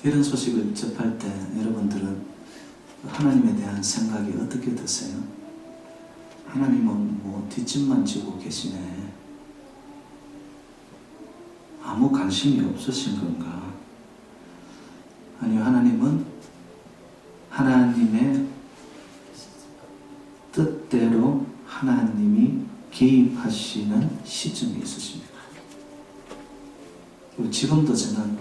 이런 소식을 접할 때 여러분들은 하나님에 대한 생각이 어떻게 드세요? 하나님은 뭐 뒷짐만 지고 계시네. 아무 관심이 없으신 건가? 아니요, 하나님은 하나님의 뜻대로 하나님이 개입하시는 시점이 있으십니다. 그리고 지금도 저는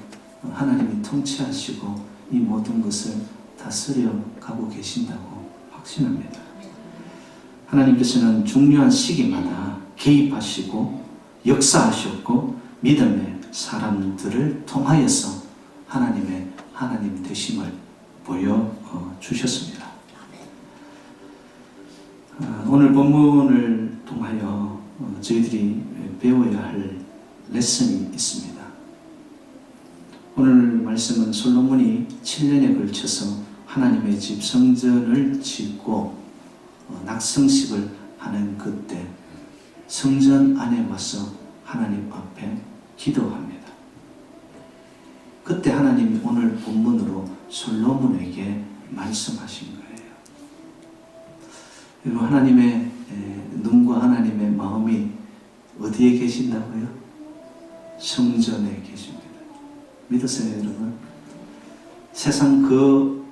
하나님이 통치하시고 이 모든 것을 다스려 가고 계신다고 확신합니다. 하나님께서는 중요한 시기마다 개입하시고 역사하셨고 믿음의 사람들을 통하여서 하나님 되심을 보여주셨습니다. 오늘 본문을 통하여 저희들이 배워야 할 레슨이 있습니다. 오늘 말씀은 솔로몬이 7년에 걸쳐서 하나님의 집 성전을 짓고 낙성식을 하는 그때 성전 안에 와서 하나님 앞에 기도합니다. 그때 하나님이 오늘 본문으로 솔로몬에게 말씀하신 거예요. 여러분, 하나님의 눈과 하나님의 마음이 어디에 계신다고요? 성전에 계십니다. 믿으세요, 여러분? 세상 그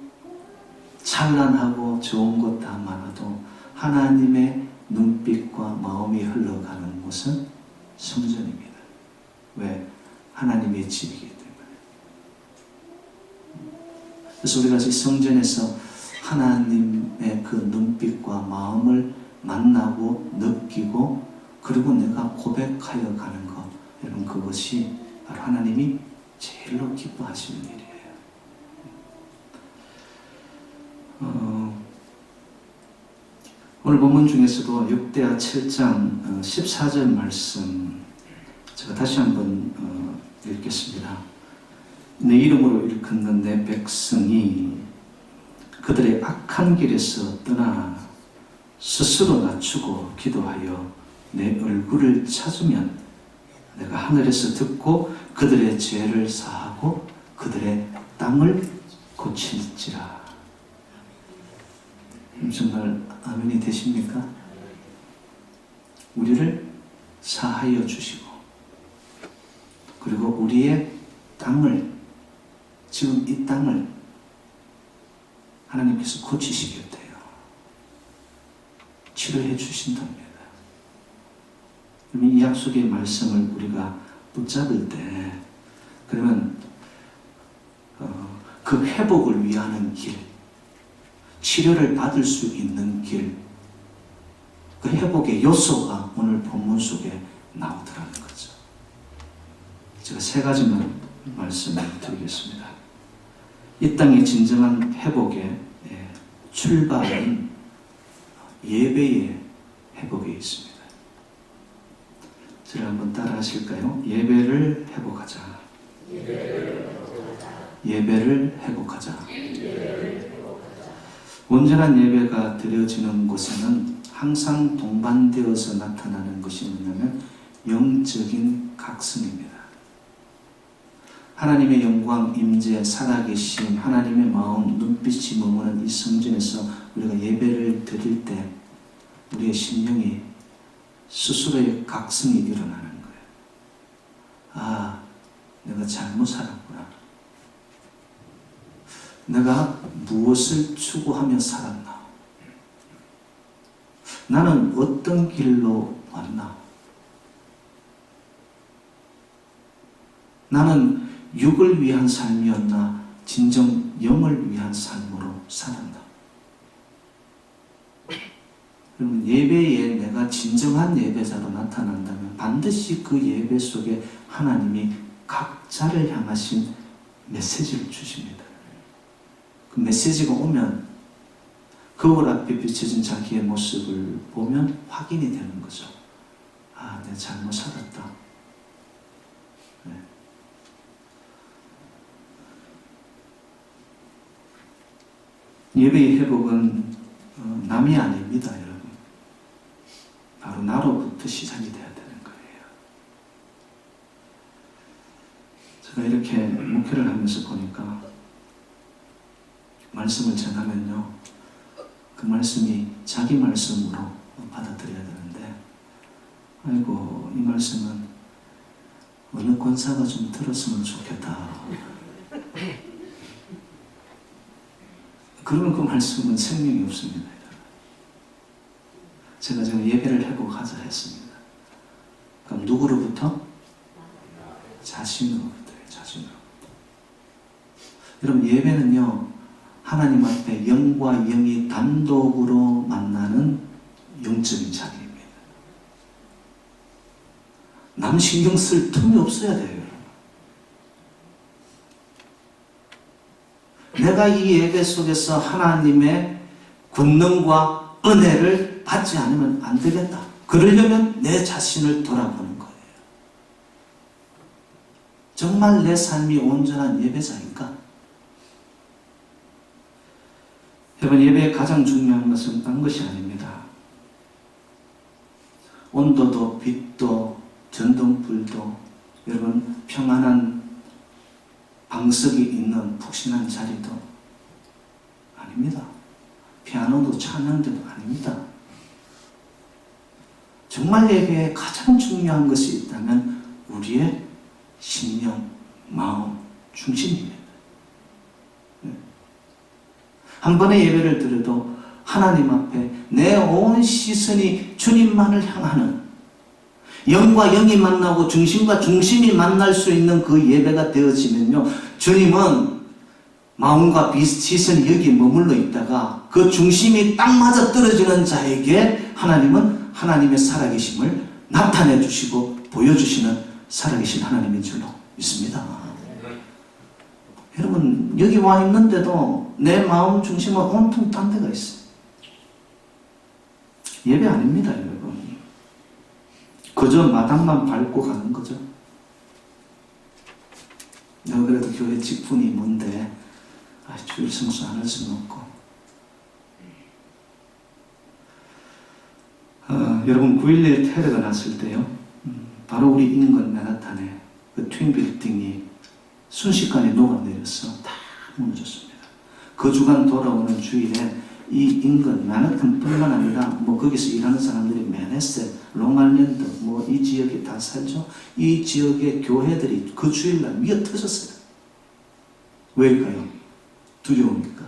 찬란하고 좋은 것 다 많아도 하나님의 눈빛과 마음이 흘러가는 곳은 성전입니다. 왜? 하나님의 집이기 때문에. 그래서 우리가 이 성전에서 하나님의 그 눈빛과 마음을 만나고 느끼고 그리고 내가 고백하여 가는 것, 여러분, 그것이 바로 하나님이 제일로 기뻐하시는 일이에요. 오늘 본문 중에서도 역대하 7장 14절 말씀 제가 다시 한번 읽겠습니다. 내 이름으로 일컫는 내 백성이 그들의 악한 길에서 떠나 스스로 낮추고 기도하여 내 얼굴을 찾으면 내가 하늘에서 듣고 그들의 죄를 사하고 그들의 땅을 고칠지라. 정말 아멘이 되십니까? 우리를 사하여 주시고 그리고 우리의 땅을, 지금 이 땅을 하나님께서 고치시겠대요. 치료해 주신답니다. 이 약속의 말씀을 우리가 붙잡을 때 그러면 그 회복을 위하는 길, 치료를 받을 수 있는 길, 그 회복의 요소가 오늘 본문 속에 나오더라는 거죠. 제가 3가지만 말씀을 드리겠습니다. 이 땅의 진정한 회복의 출발은 예배의 회복에 있습니다. 저를 한번 따라 하실까요? 예배를 회복하자. 예배를 회복하자. 온전한 예배가 드려지는 곳에는 항상 동반되어서 나타나는 것이 뭐냐면 영적인 각성입니다. 하나님의 영광, 임재, 살아계심, 하나님의 마음, 눈빛이 머무는 이 성전에서 우리가 예배를 드릴 때 우리의 심령이 스스로의 각성이 일어나는 거예요. 아, 내가 잘못 살았구나. 내가 무엇을 추구하며 살았나? 나는 어떤 길로 왔나? 나는 육을 위한 삶이었나? 진정 영을 위한 삶으로 살았나? 여러분, 예배에 내가 진정한 예배자로 나타난다면 반드시 그 예배 속에 하나님이 각자를 향하신 메시지를 주십니다. 그 메시지가 오면 거울 앞에 비춰진 자기의 모습을 보면 확인이 되는 거죠. 아, 내가 잘못 살았다. 네. 예배의 회복은 남이 아닙니다, 여러분. 바로 나로부터 시작이 돼야 되는 거예요. 제가 이렇게 목회를 하면서 보니까 말씀을 전하면요, 그 말씀이 자기 말씀으로 받아들여야 되는데, 아이고, 이 말씀은 어느 권사가 좀 들었으면 좋겠다. 그러면 그 말씀은 생명이 없습니다. 제가 지금 예배를 하고 가자 했습니다. 그럼 누구로부터? 자신으로부터요. 자신으로부터. 여러분, 예배는요, 하나님 앞에 영과 영이 단독으로 만나는 영적인 자리입니다. 남 신경 쓸 틈이 없어야 돼요. 내가 이 예배 속에서 하나님의 권능과 은혜를 받지 않으면 안 되겠다. 그러려면 내 자신을 돌아보는 거예요. 정말 내 삶이 온전한 예배자인가? 여러분, 예배의 가장 중요한 것은 딴 것이 아닙니다. 온도도 빛도 전등불도 여러분 평안한 방석이 있는 푹신한 자리도 아닙니다. 피아노도 찬양도 아닙니다. 정말 예배에 가장 중요한 것이 있다면 우리의 심령, 마음, 중심입니다. 한 번의 예배를 드려도 하나님 앞에 내 온 시선이 주님만을 향하는, 영과 영이 만나고 중심과 중심이 만날 수 있는 그 예배가 되어지면요, 주님은 마음과 시선이 여기 머물러 있다가 그 중심이 딱 맞아 떨어지는 자에게 하나님은 하나님의 살아계심을 나타내 주시고 보여주시는 살아계신 하나님인 줄로 믿습니다. 여러분, 여기 와 있는데도 내 마음 중심은 온통 딴 데가 있어요. 예배 아닙니다, 여러분. 그저 마당만 밟고 가는 거죠. 내가 그래도 교회 직분이 뭔데 주일 성수 안 할 수는 없고. 여러분, 9.11 테러가 났을 때요, 바로 우리 인근 맨하탄에 그 트윈 빌딩이 순식간에 녹아내려서 다 무너졌습니다. 그 주간 돌아오는 주일에 이 인근 맨하탄뿐만 아니라 거기서 일하는 사람들이 맨헤셋, 롱아일랜드 이 지역에 다 살죠. 이 지역의 교회들이 그 주일날 미어 터졌어요. 왜일까요? 두려우니까.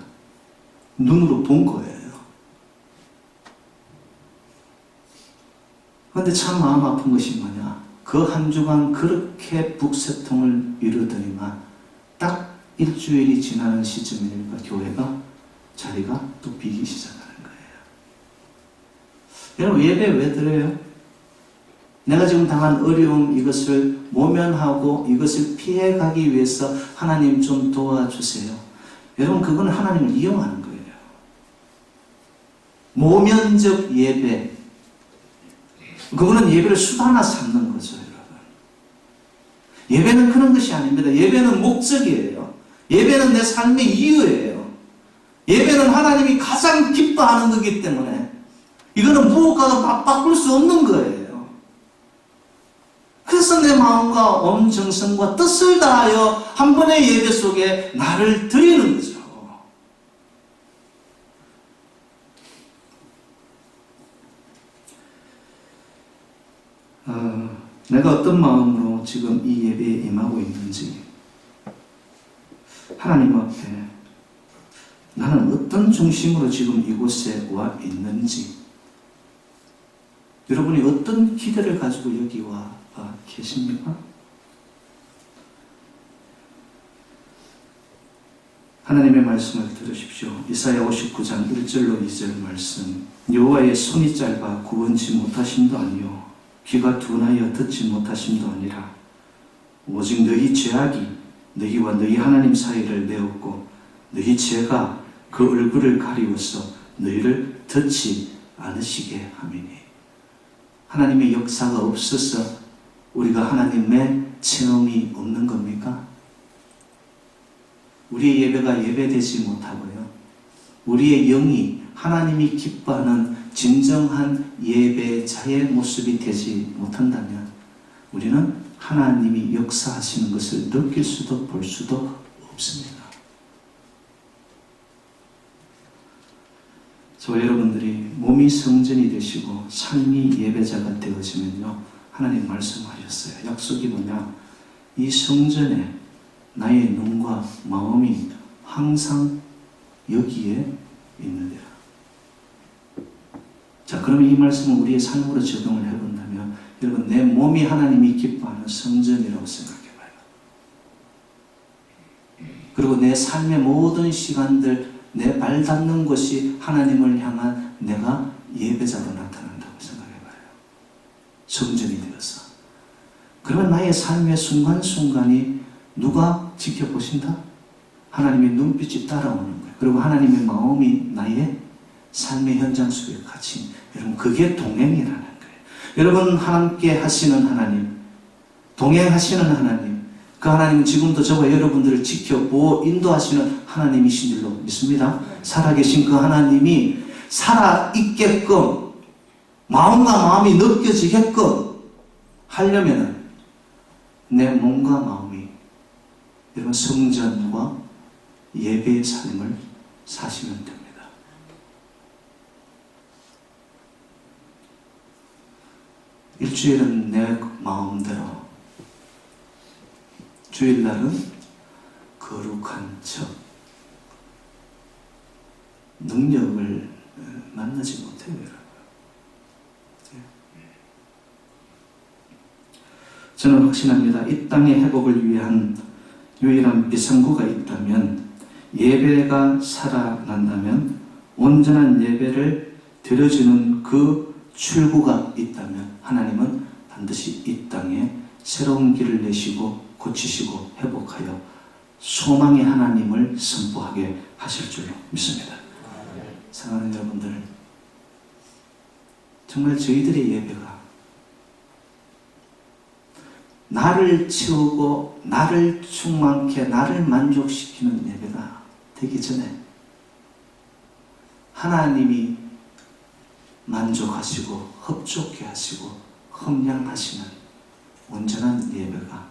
눈으로 본 거예요. 그런데 참 마음 아픈 것이 뭐냐? 그 한 주간 그렇게 북새통을 이루더니만 딱 일주일이 지나는 시점이니까 교회가 자리가 또 비기 시작하는 거예요. 여러분, 예배 왜 드려요? 내가 지금 당한 어려움, 이것을 모면하고 이것을 피해가기 위해서 하나님 좀 도와주세요. 여러분, 그건 하나님을 이용하는 거예요. 모면적 예배, 그거는 예배를 수단화 삼는 거죠, 여러분. 예배는 그런 것이 아닙니다. 예배는 목적이에요. 예배는 내 삶의 이유예요. 예배는 하나님이 가장 기뻐하는 거기 때문에 이거는 무엇과도 맞바꿀 수 없는 거예요. 그래서 내 마음과 온 정성과 뜻을 다하여 한 번의 예배 속에 나를 드리는 거죠. 내가 어떤 마음으로 지금 이 예배에 임하고 있는지, 하나님 앞에 나는 어떤 중심으로 지금 이곳에 와 있는지, 여러분이 어떤 기대를 가지고 여기 와 계십니까? 하나님의 말씀을 들으십시오. 이사야 59장 1절로 2절 말씀. 여호와의 손이 짧아 구원치 못하심도 아니요 귀가 둔하여 듣지 못하심도 아니라 오직 너희 죄악이 너희와 너희 하나님 사이를 메웠고 너희 죄가 그 얼굴을 가리워서 너희를 듣지 않으시게 함이니. 하나님의 역사가 없어서 우리가 하나님의 체험이 없는 겁니까? 우리의 예배가 예배되지 못하고요, 우리의 영이 하나님이 기뻐하는 진정한 예배자의 모습이 되지 못한다면 우리는 하나님이 역사하시는 것을 느낄 수도 볼 수도 없습니다. 저와 여러분들이 몸이 성전이 되시고 삶이 예배자가 되어지면요, 하나님 말씀하셨어요. 약속이 뭐냐? 이 성전에 나의 눈과 마음이 항상 여기에 있느니라. 자, 그러면 이 말씀을 우리의 삶으로 적용을 해본다면, 여러분, 내 몸이 하나님이 기뻐하는 성전이라고 생각해봐요. 그리고 내 삶의 모든 시간들, 내 발 닿는 곳이 하나님을 향한 내가 예배자로 나타난다고 생각해봐요. 성전이 되어서. 그러면 나의 삶의 순간순간이 누가 지켜보신다? 하나님의 눈빛이 따라오는 거예요. 그리고 하나님의 마음이 나의 삶의 현장 속에 갇힌, 여러분, 그게 동행이라는 거예요. 여러분, 함께 하시는 하나님, 동행하시는 하나님, 그 하나님은 지금도 저와 여러분들을 지켜보고 인도하시는 하나님이신 줄로 믿습니다. 살아계신 그 하나님이 살아있게끔, 마음과 마음이 느껴지게끔 하려면 내 몸과 마음이, 여러분, 성전과 예배의 삶을 사시면 됩니다. 일주일은 내 마음대로, 주일날은 거룩한 척, 능력을 만나지 못해요, 여러분. 저는 확신합니다. 이 땅의 회복을 위한 유일한 비상구가 있다면, 예배가 살아난다면, 온전한 예배를 드려주는 그 출구가 있다면, 하나님은 반드시 이 땅에 새로운 길을 내시고 고치시고 회복하여 소망의 하나님을 선포하게 하실 줄로 믿습니다. 사랑하는 여러분들, 정말 저희들의 예배가 나를 채우고 나를 충만케 나를 만족시키는 예배가 되기 전에 하나님이 만족하시고 흡족해 하시고 흠양하시는 온전한 예배가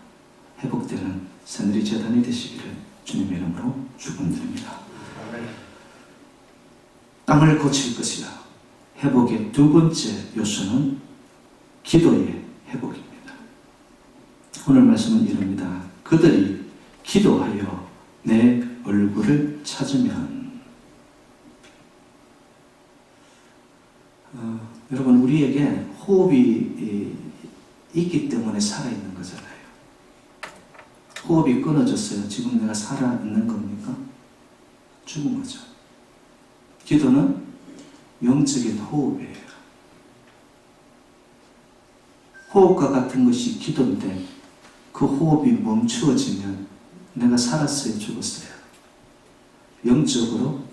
회복되는 새누리 재단이 되시기를 주님의 이름으로 축원드립니다. 땅을 고칠 것이라. 회복의 두 번째 요소는 기도의 회복입니다. 오늘 말씀은 이럽니다. 그들이 기도하여 내 얼굴을 찾으면, 여러분, 우리에게 호흡이 있기 때문에 살아있는 거잖아요. 호흡이 끊어졌어요. 지금 내가 살아있는 겁니까? 죽은 거죠. 기도는 영적인 호흡이에요. 호흡과 같은 것이 기도인데, 그 호흡이 멈추어지면 내가 살았어요, 죽었어요? 영적으로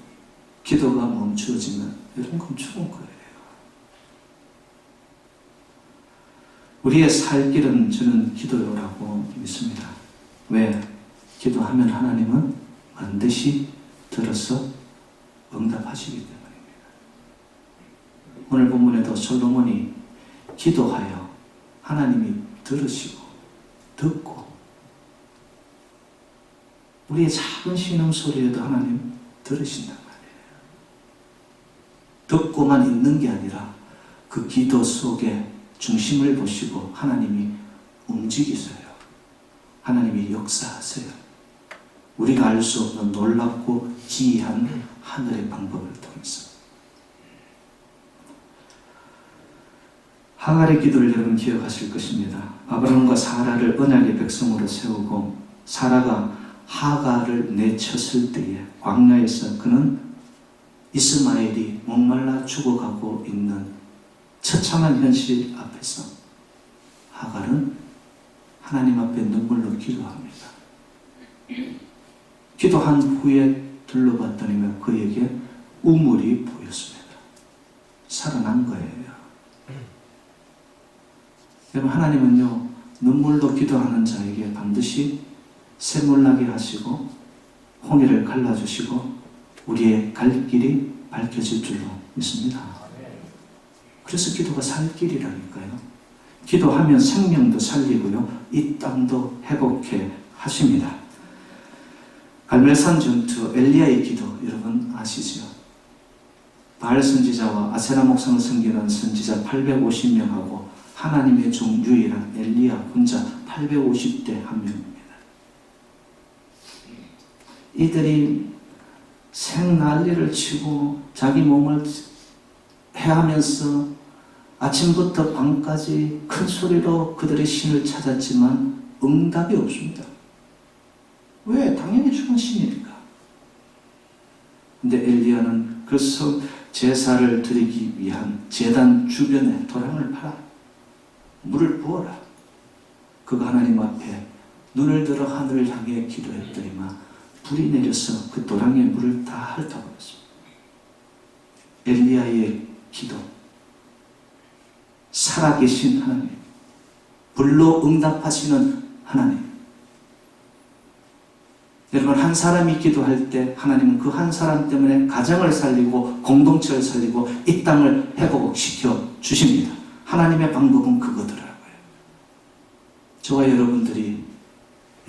기도가 멈추어지면 여러분, 그럼 죽은 거예요. 우리의 살 길은 저는 기도라고 믿습니다. 왜? 기도하면 하나님은 반드시 들어서 응답하시기 때문입니다. 오늘 본문에도 솔로몬이 기도하여 하나님이 들으시고 듣고, 우리의 작은 신음소리에도 하나님 들으신단 말이에요. 듣고만 있는 게 아니라 그 기도 속에 중심을 보시고 하나님이 움직이세요. 하나님이 역사하세요. 우리가 알 수 없는 놀랍고 기이한 하늘의 방법을 통해서. 하갈의 기도를 여러분 기억하실 것입니다. 아브라함과 사라를 언약의 백성으로 세우고 사라가 하갈을 내쳤을 때에 광야에서 그는 이스마엘이 목말라 죽어가고 있는 처참한 현실 앞에서 하갈은 하나님 앞에 눈물로 기도합니다. 기도한 후에 둘러봤더니 그에게 우물이 보였습니다. 살아난 거예요. 여러분, 하나님은요, 눈물로 기도하는 자에게 반드시 샘물나게 하시고 홍해를 갈라주시고 우리의 갈 길이 밝혀질 줄로 믿습니다. 그래서 기도가 살 길이라니까요. 기도하면 생명도 살리고요, 이 땅도 회복해 하십니다. 갈멜산 전투 엘리야의 기도 여러분 아시죠? 바알 선지자와 아세라 목상을 섬기는 선지자 850명하고 하나님의 종 유일한 엘리야 혼자 850대 1명입니다. 이들이 생난리를 치고 자기 몸을 해하면서 아침부터 밤까지 큰 소리로 그들의 신을 찾았지만 응답이 없습니다. 왜? 당연히 죽은 신이니까. 근데 엘리야는 그 제사를 드리기 위한 제단 주변에 도랑을 팔아 물을 부어라. 그가 하나님 앞에 눈을 들어 하늘을 향해 기도했더니만 불이 내려서 그 도랑에 물을 다 핥아버렸습니다. 엘리야의 기도, 살아계신 하나님, 불로 응답하시는 하나님. 여러분, 한 사람이 기도할 때 하나님은 그 한 사람 때문에 가정을 살리고 공동체를 살리고 이 땅을 회복시켜 주십니다. 하나님의 방법은 그거더라고요. 저와 여러분들이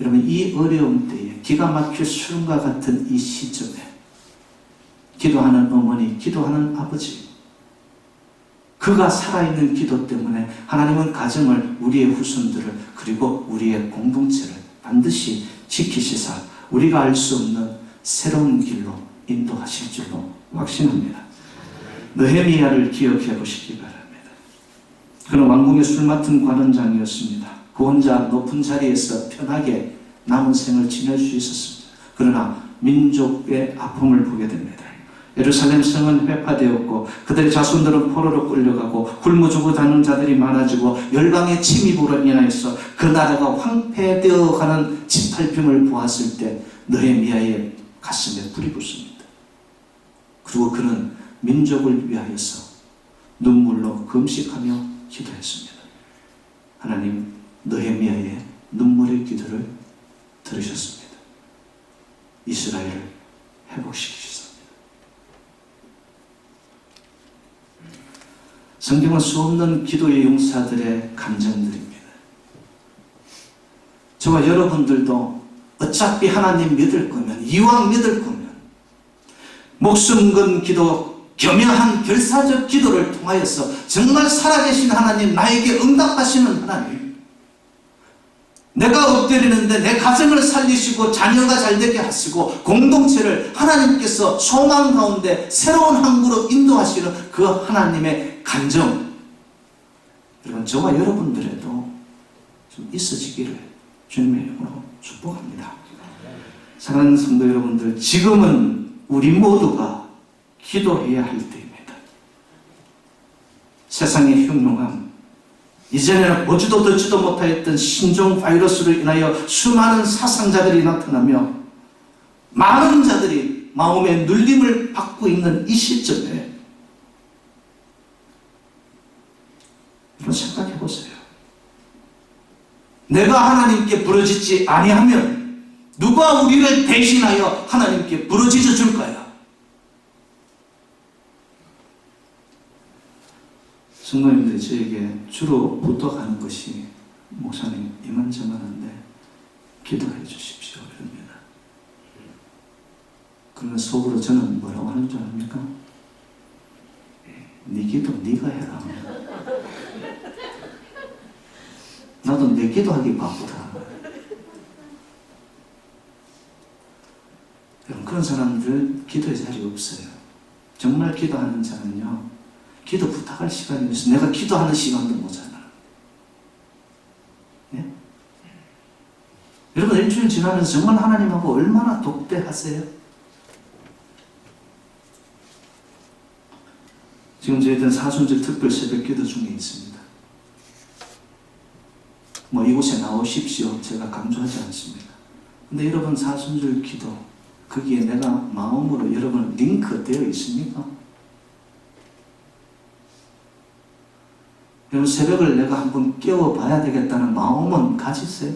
여러분 이 어려운 때에 기가 막힐 수련과 같은 이 시점에 기도하는 어머니, 기도하는 아버지, 그가 살아있는 기도 때문에 하나님은 가정을, 우리의 후손들을, 그리고 우리의 공동체를 반드시 지키시사 우리가 알 수 없는 새로운 길로 인도하실 줄로 확신합니다. 느헤미야를 기억해 보시기 바랍니다. 그는 왕궁의 술 맡은 관원장이었습니다. 그 혼자 높은 자리에서 편하게 남은 생을 지낼 수 있었습니다. 그러나 민족의 아픔을 보게 됩니다. 예루살렘 성은 회파되었고 그들의 자손들은 포로로 끌려가고 굶어 죽어가는 자들이 많아지고 열방의 침입으로 인하여서 그 나라가 황폐되어가는 짓밟힘을 보았을 때 느헤미야의 가슴에 불이 붙습니다. 그리고 그는 민족을 위하여서 눈물로 금식하며 기도했습니다. 하나님, 느헤미야의 눈물의 기도를 들으셨습니다. 이스라엘을 회복시키셨습니다. 성경은 수없는 기도의 용사들의 감정들입니다. 저와 여러분들도 어차피 하나님 믿을 거면, 이왕 믿을 거면 목숨 건 기도, 겸허한 결사적 기도를 통하여서 정말 살아계신 하나님, 나에게 응답하시는 하나님, 내가 엎드리는데 내 가정을 살리시고 자녀가 잘되게 하시고 공동체를 하나님께서 소망 가운데 새로운 항구로 인도하시는 그 하나님의 감정, 여러분 저와 여러분들에도 좀 있어지기를 주님의 이름으로 축복합니다. 사랑하는 성도 여러분들, 지금은 우리 모두가 기도해야 할 때입니다. 세상의 흉흉함, 이전에는 보지도 듣지도 못하였던 신종 바이러스로 인하여 수많은 사상자들이 나타나며 많은 자들이 마음의 눌림을 받고 있는 이 시점에 여러분 생각해 보세요. 내가 하나님께 부르짖지 아니하면 누가 우리를 대신하여 하나님께 부르짖어 줄까요? 성도님들이 저에게 주로 부탁하는 것이, 목사님 이만저만한데 기도해 주십시오 이럽니다. 그러면 속으로 저는 뭐라고 하는 줄 압니까? 네 기도 네가 해라. 나도 내 기도하기 바쁘다. 여러분, 그런 사람들 기도의 자리 없어요. 정말 기도하는 자는요, 기도 부탁할 시간이 있어. 내가 기도하는 시간도 모자라. 예? 여러분, 일주일 지나면서 정말 하나님하고 얼마나 독대하세요? 지금 저희들은 사순절 특별 새벽 기도 중에 있습니다. 뭐 이곳에 나오십시오, 제가 강조하지 않습니다. 근데 여러분 사순절 기도, 거기에 내가 마음으로 여러분 링크 되어 있습니까? 여러분 새벽을 내가 한번 깨워봐야 되겠다는 마음은 가지세요?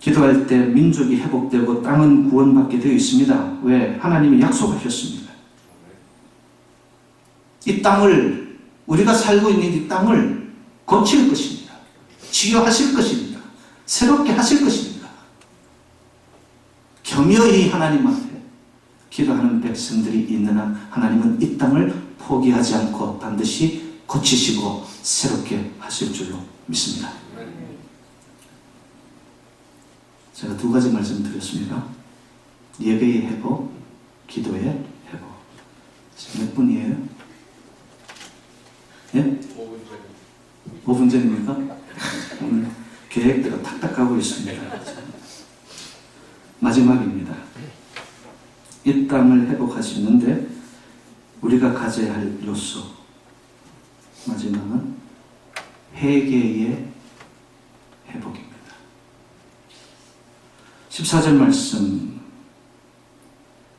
기도할 때 민족이 회복되고 땅은 구원받게 되어 있습니다. 왜? 하나님이 약속하셨습니다. 이 땅을, 우리가 살고 있는 이 땅을 고칠 것입니다. 치유하실 것입니다. 새롭게 하실 것입니다. 겸허히 하나님 앞에 기도하는 백성들이 있는 한 하나님은 이 땅을 포기하지 않고 반드시 고치시고 새롭게 하실 줄로 믿습니다. 제가 두 가지 말씀드렸습니다. 예배의 회복, 기도의 회복. 지금 몇 분이에요? 예? 5분 전입니까? 오늘 계획대로 탁탁 가고 있습니다. 마지막입니다. 이 땅을 회복하시는데 우리가 가져야 할 요소, 마지막은 회개의 회복입니다. 14절 말씀,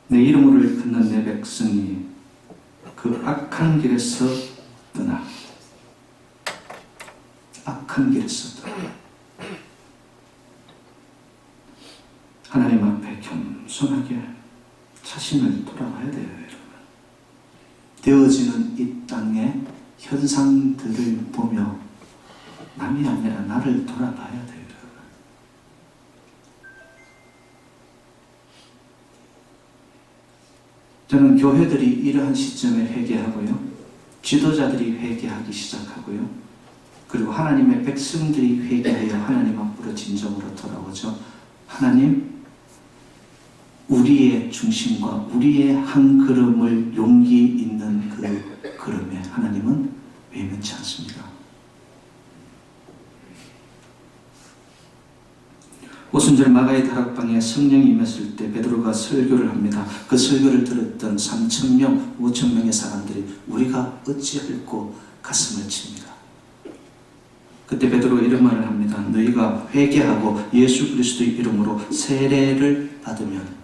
내 이름을 듣는 내 백성이 그 악한 길에서 떠나, 악한 길에서 떠나 하나님 앞에 겸손하게 자신을 돌아봐야 돼요, 여러분. 되어지는 이 땅의 현상들을 보며 남이 아니라 나를 돌아봐야 돼요, 여러분. 저는 교회들이 이러한 시점에 회개하고요, 지도자들이 회개하기 시작하고요, 그리고 하나님의 백성들이 회개하여 하나님 앞으로 진정으로 돌아오죠. 하나님, 우리의 중심과 우리의 한 걸음을 용기 있는 그 걸음에 하나님은 외면치 않습니다. 오순절 마가의 다락방에 성령이 임했을 때 베드로가 설교를 합니다. 그 설교를 들었던 3,000명, 5,000명의 사람들이 우리가 어찌할꼬 가슴을 칩니다. 그때 베드로가 이런 말을 합니다. 너희가 회개하고 예수 그리스도의 이름으로 세례를 받으면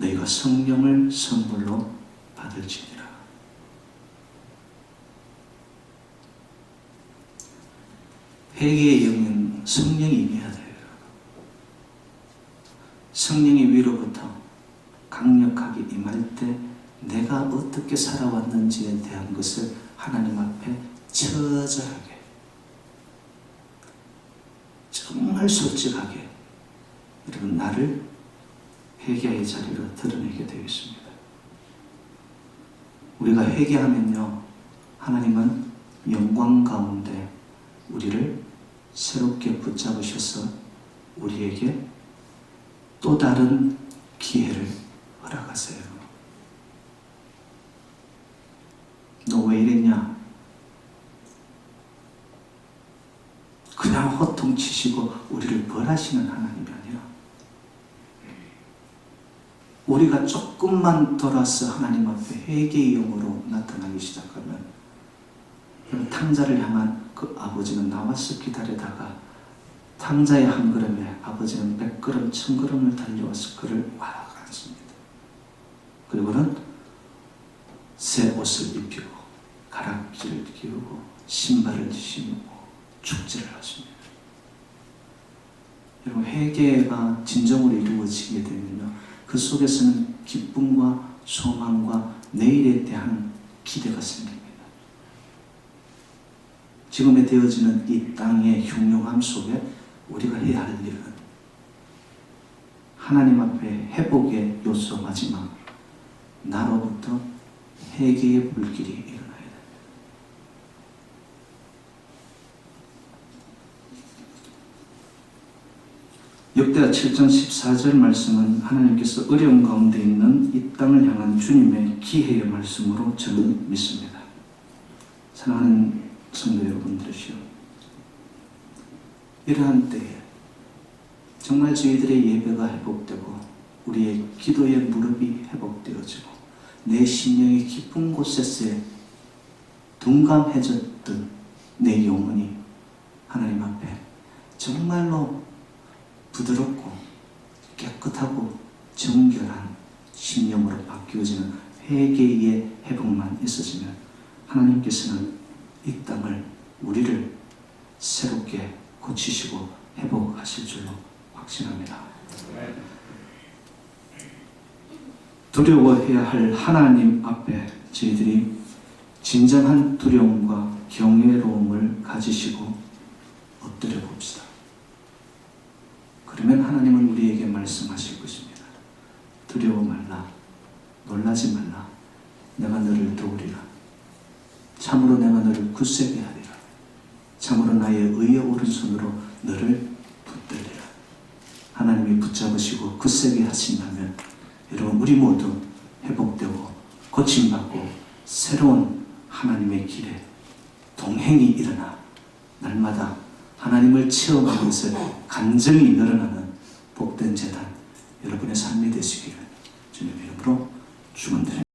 너희가 성령을 선물로 받을지니라. 회개의 영은 성령이 임해야 돼요. 성령이 위로부터 강력하게 임할 때 내가 어떻게 살아왔는지에 대한 것을 하나님 앞에 처절하게, 정말 솔직하게 여러분 나를 회개의 자리로 드러내게 되어 있습니다. 우리가 회개하면요, 하나님은 영광 가운데 우리를 새롭게 붙잡으셔서 우리에게 또 다른 기회를 허락하세요. 너 왜 이랬냐? 그냥 호통치시고 우리를 벌하시는 하나님이 아니라 우리가 조금만 돌아서 하나님 앞에 회개의 영으로 나타나기 시작하면 탕자를 향한 그 아버지는 나와서 기다리다가 탕자의 한 걸음에 아버지는 100걸음, 1000걸음을 달려와서 그를 와라 앉습니다. 그리고는 새 옷을 입히고 가락지를 끼우고 신발을 신고 축제를 하십니다. 여러분, 회개가 진정으로 이루어지게 되면요, 그 속에서는 기쁨과 소망과 내일에 대한 기대가 생깁니다. 지금에 되어지는 이 땅의 흉흉함 속에 우리가 해야 할 일은 하나님 앞에 회복의 요소 마지막, 나로부터 회개의 불길이 일어나야 됩니다. 역대하 7장 14절 말씀은 하나님께서 어려운 가운데 있는 이 땅을 향한 주님의 기회의 말씀으로 저는 믿습니다. 사랑하는 성도 여러분들이시여, 이러한 때에 정말 저희들의 예배가 회복되고 우리의 기도의 무릎이 회복되어지고 내 심령의 깊은 곳에서의 둔감해졌던 내 영혼이 하나님 앞에 정말로 부드럽고 깨끗하고 정결한 심령으로 바뀌어지는 회개의 회복만 있어지면 하나님께서는 이 땅을, 우리를 새롭게 고치시고 회복하실 줄로 확신합니다. 두려워해야 할 하나님 앞에 저희들이 진정한 두려움과 경외로움을 가지시고 엎드려 봅시다. 그러면 하나님은 우리에게 말씀하실 것입니다. 두려워 말라. 놀라지 말라. 내가 너를 도우리라. 참으로 내가 너를 굳세게 하리라. 참으로 나의 의의 오른손으로 너를 붙들리라. 하나님이 붙잡으시고 굳세게 하신다면 여러분 우리 모두 회복되고 고침받고 새로운 하나님의 길에 동행이 일어나 날마다 하나님을 체험하는 것을 간증이 늘어나는 복된 재단 여러분의 삶이 되시기를 주님의 이름으로 축원드립니다.